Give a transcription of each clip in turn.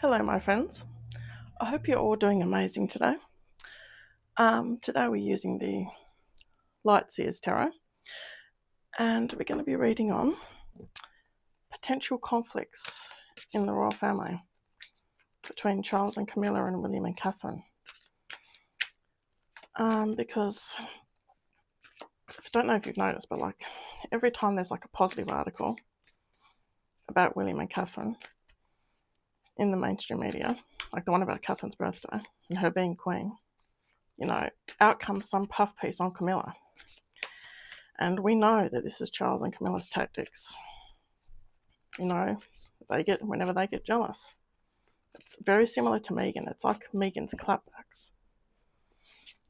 Hello, my friends. I hope you're all doing amazing today. Today we're using the Light Seers Tarot, and we're going to be reading on potential conflicts in the royal family between Charles and Camilla and William and Catherine. Because I don't know if you've noticed, but every time there's a positive article about William and Catherine in the mainstream media, like the one about Catherine's birthday and her being queen, out comes some puff piece on Camilla. And we know that this is Charles and Camilla's tactics. Whenever they get jealous. It's very similar to Megan. It's like Megan's clapbacks.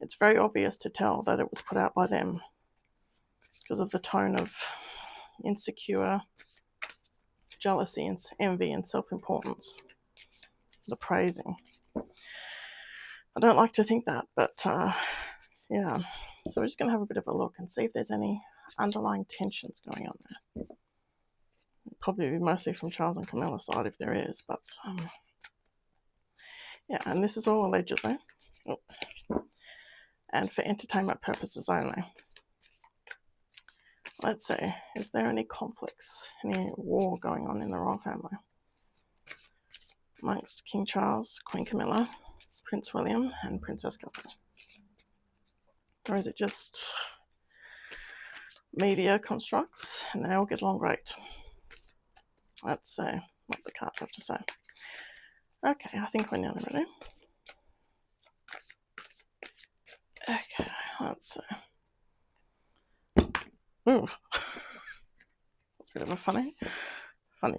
It's very obvious to tell that it was put out by them because of the tone of insecure jealousy and envy and self-importance. The praising. I don't like to think that, but yeah. So we're just going to have a bit of a look and see if there's any underlying tensions going on there. Probably mostly from Charles and Camilla's side if there is, but yeah, and this is all allegedly and for entertainment purposes only. Let's see, is there any conflicts, any war going on in the royal family amongst King Charles, Queen Camilla, Prince William and Princess Catherine? Or is it just media constructs and they all get along great? Let's see what the cards have to say. Okay, I think we're nearly ready. Okay, let's see. Ooh. That's a bit of a funny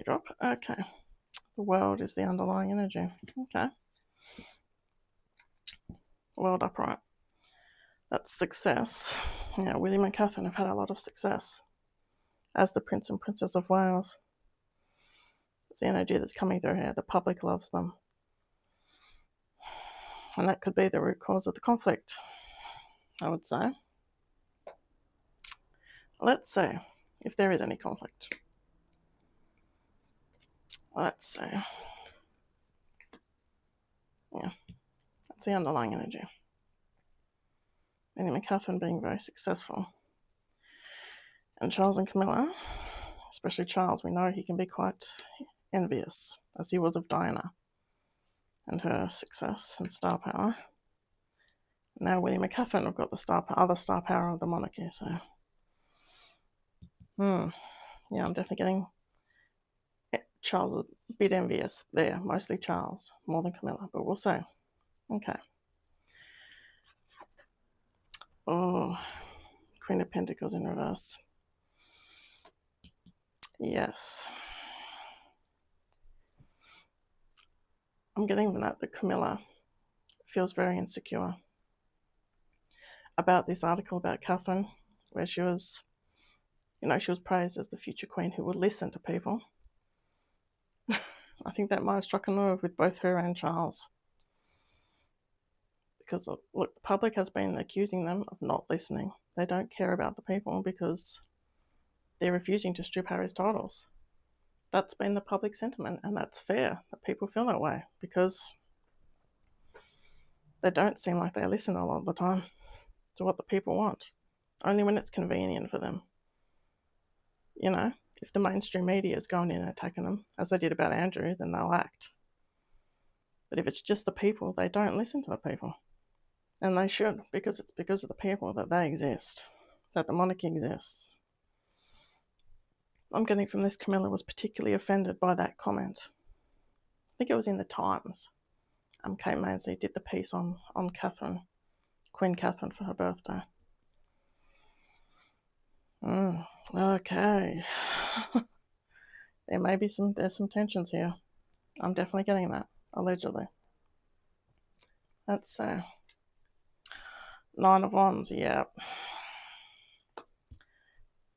drop. Okay. The world is the underlying energy. Okay. World upright. That's success. Yeah, William and Catherine have had a lot of success as the Prince and Princess of Wales. It's the energy that's coming through here. The public loves them. And that could be the root cause of the conflict, I would say. Let's see if there is any conflict. Let's see. Yeah, that's the underlying energy. William and Catherine being very successful. And Charles and Camilla, especially Charles, we know he can be quite envious, as he was of Diana and her success and star power. Now William and Catherine have got the other star power of the monarchy, so yeah, I'm definitely getting Charles a bit envious there, mostly Charles, more than Camilla, but we'll see. Okay. Oh, Queen of Pentacles in reverse. Yes. I'm getting that Camilla feels very insecure about this article about Catherine, where she was praised as the future queen who would listen to people. I think that might have struck a nerve with both her and Charles. Because, look, the public has been accusing them of not listening. They don't care about the people because they're refusing to strip Harry's titles. That's been the public sentiment, and that's fair that people feel that way because they don't seem like they listen a lot of the time to what the people want, only when it's convenient for them. If the mainstream media is going in and attacking them, as they did about Andrew, then they'll act. But if it's just the people, they don't listen to the people. And they should, because it's because of the people that they exist, that the monarchy exists. I'm getting from this Camilla was particularly offended by that comment. I think it was in the Times. Kate Mansley did the piece on Catherine, Queen Catherine, for her birthday. Okay. There's some tensions here. I'm definitely getting that, allegedly. Let's see. Nine of Wands, yeah.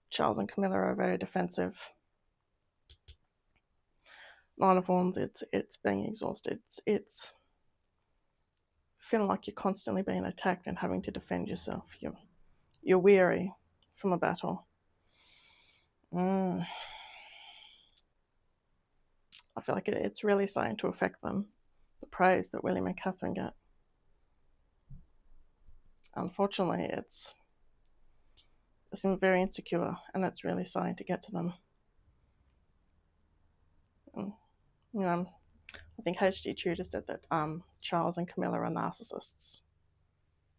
Charles and Camilla are very defensive. Nine of Wands, it's being exhausted. It's feeling like you're constantly being attacked and having to defend yourself. You're weary from a battle. I feel like it's really starting to affect them, the praise that William and Catherine get. Unfortunately, they seem very insecure, and it's really starting to get to them. And, I think H.D. Tudor said that Charles and Camilla are narcissists,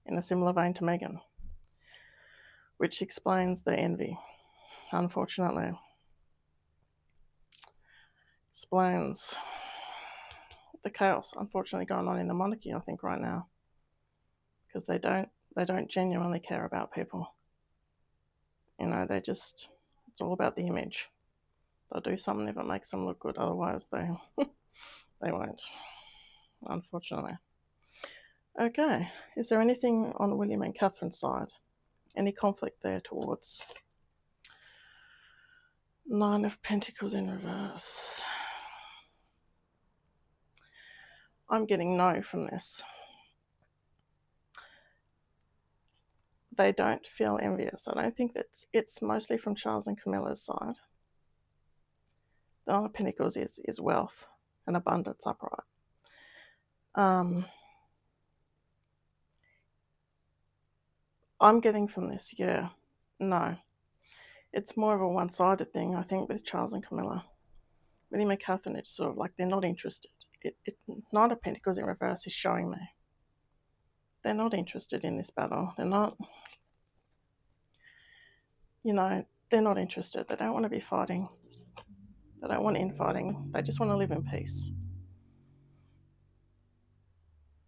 in a similar vein to Meghan, which explains the envy, unfortunately. Explains the chaos, unfortunately, going on in the monarchy, I think, right now, because they don't genuinely care about people. It's all about the image. They'll do something if it makes them look good, otherwise they won't, unfortunately. Okay, is there anything on William and Catherine's side? Any conflict there towards Nine of Pentacles in reverse? I'm getting no from this. They don't feel envious. I don't think that it's mostly from Charles and Camilla's side. The Nine of Pentacles is wealth and abundance upright. I'm getting from this, no. It's more of a one-sided thing, I think, with Charles and Camilla. William and Catherine, it's sort of like they're not interested. Nine of Pentacles in reverse is showing me they're not interested in this battle. They're not, they're not interested. They don't want to be fighting. They don't want infighting. They just want to live in peace.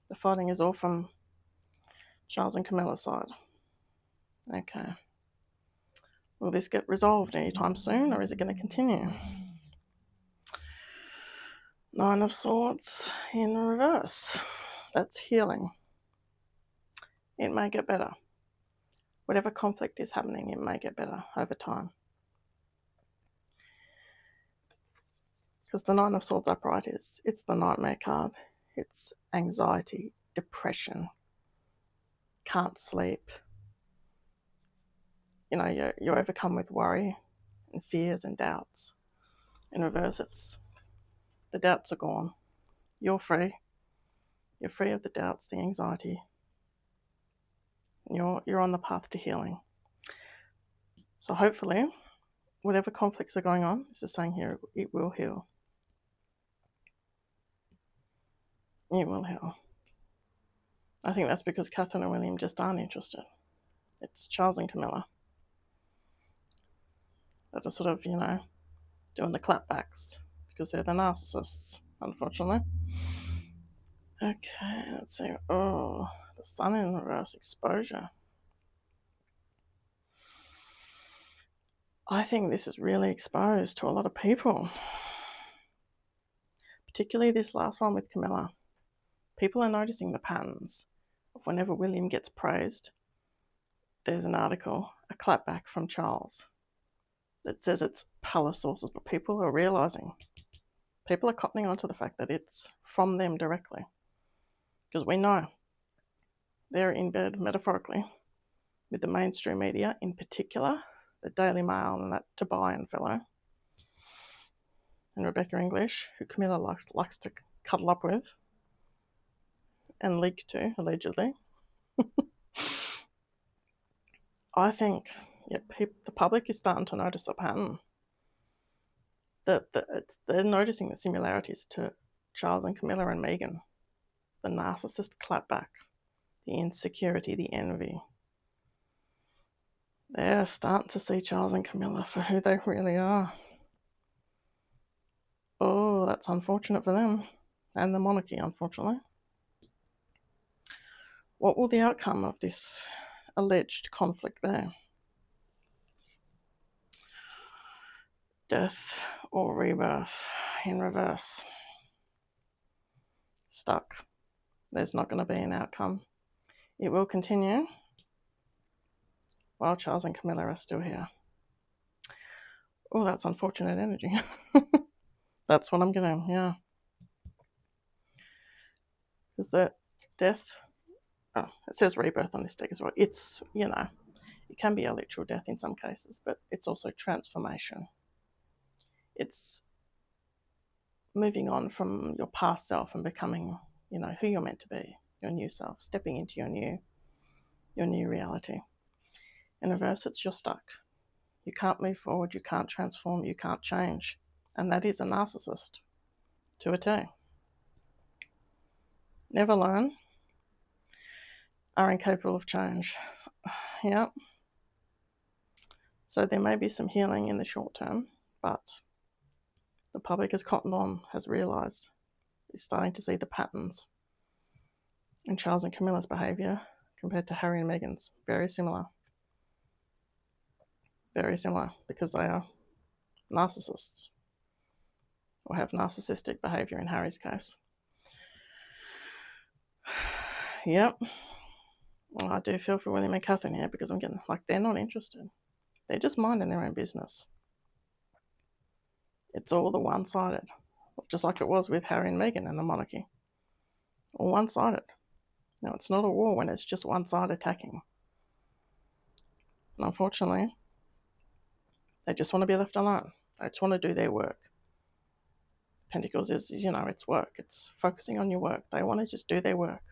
The fighting is all from Charles and Camilla's side. Okay. Will this get resolved anytime soon, or is it going to continue? Nine of Swords in reverse. That's healing. It may get better. Whatever conflict is happening, it may get better over time. Because the Nine of Swords upright it's the nightmare card. It's anxiety, depression, can't sleep. You're overcome with worry and fears and doubts. In reverse, the doubts are gone. You're free. You're free of the doubts, the anxiety. You're on the path to healing. So hopefully, whatever conflicts are going on, this is saying here, it will heal. It will heal. I think that's because Catherine and William just aren't interested. It's Charles and Camilla that are sort of, doing the clapbacks because they're the narcissists, unfortunately. Okay, let's see. Oh, the Sun in reverse, exposure. I think this is really exposed to a lot of people, particularly this last one with Camilla. People are noticing the patterns of whenever William gets praised, there's an article, a clapback from Charles, that says it's palace sources, but people are realizing, people are cottoning onto the fact that it's from them directly. Because we know they're in bed, metaphorically, with the mainstream media, in particular, the Daily Mail and that Tobian fellow, and Rebecca English, who Camilla likes to cuddle up with, and leak to, allegedly. I think the public is starting to notice a pattern. They're noticing the similarities to Charles and Camilla and Meghan. The narcissist clapback, the insecurity, the envy. They're starting to see Charles and Camilla for who they really are. Oh, that's unfortunate for them. And the monarchy, unfortunately. What will the outcome of this alleged conflict be? Death or rebirth in reverse. Stuck. There's not going to be an outcome. It will continue while Charles and Camilla are still here. Oh, that's unfortunate energy. That's what I'm going to, yeah. Is that death? Oh, it says rebirth on this deck as well. It's, it can be a literal death in some cases, but it's also transformation. It's moving on from your past self and becoming, who you're meant to be, your new self, stepping into your new reality. In reverse, it's you're stuck. You can't move forward, you can't transform, you can't change. And that is a narcissist to a T. Never learn, are incapable of change. Yeah. So there may be some healing in the short term, but the public has cottoned on, has realised, is starting to see the patterns in Charles and Camilla's behaviour compared to Harry and Meghan's. Very similar. Very similar, because they are narcissists, or have narcissistic behaviour in Harry's case. Yep. Well, I do feel for William and Catherine here, because I'm getting, they're not interested. They're just minding their own business. It's all the one-sided, just like it was with Harry and Meghan and the monarchy. All one-sided. Now, it's not a war when it's just one side attacking. And unfortunately, they just want to be left alone. They just want to do their work. Pentacles is, it's work. It's focusing on your work. They want to just do their work.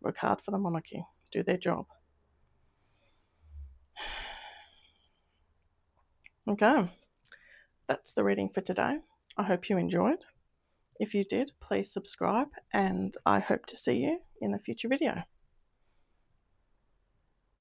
Work hard for the monarchy. Do their job. Okay. That's the reading for today. I hope you enjoyed. If you did, please subscribe, and I hope to see you in a future video.